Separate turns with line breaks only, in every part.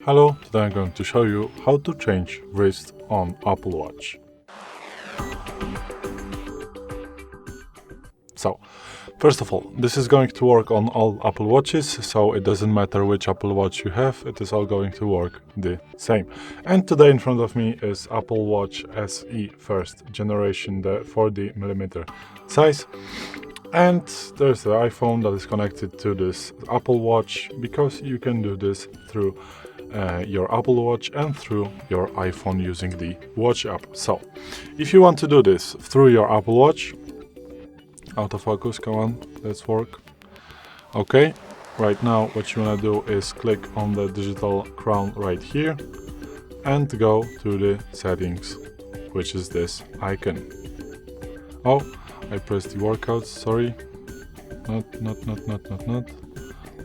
Hello, today I'm going to show you how to change wrist on Apple Watch. So, first of all, this is going to work on all Apple Watches, so it doesn't matter which Apple Watch you have, it is all going to work the same. And today in front of me is Apple Watch SE first generation, the 40mm size. And there's the iPhone that is connected to this Apple Watch, because you can do this through your Apple Watch and through your iPhone using the Watch app. So, if you want to do this through your Apple Watch, autofocus, come on, let's work. Okay, right now what you want to do is click on the digital crown right here and go to the settings, which is this icon. Oh, I pressed the workouts, sorry. Not.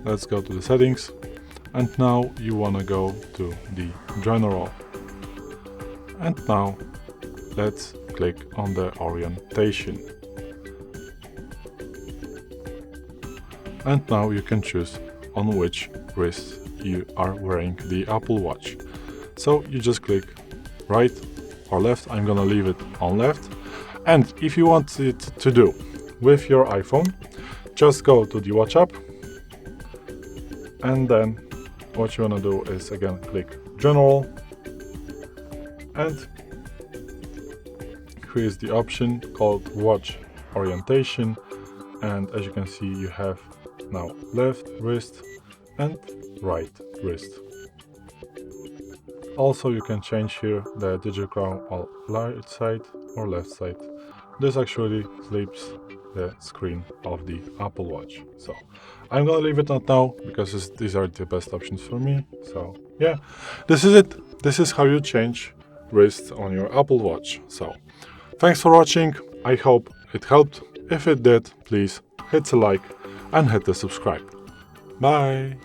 Let's go to the settings. And now you want to go to the general. And now let's click on the orientation. And now you can choose on which wrist you are wearing the Apple Watch. So you just click right or left. I'm gonna leave it on left. And if you want it to do with your iPhone, just go to the Watch app, and then what you want to do is again click General, and here is the option called Watch Orientation, and as you can see you have now left wrist and right wrist. Also you can change here the digital crown on right side or left side. This actually flips the screen of the Apple Watch. So I'm gonna leave it on now because these are the best options for me. So yeah, this is it. This is how you change wrist on your Apple Watch. So thanks for watching. I hope it helped. If it did, please hit the like and hit the subscribe. Bye.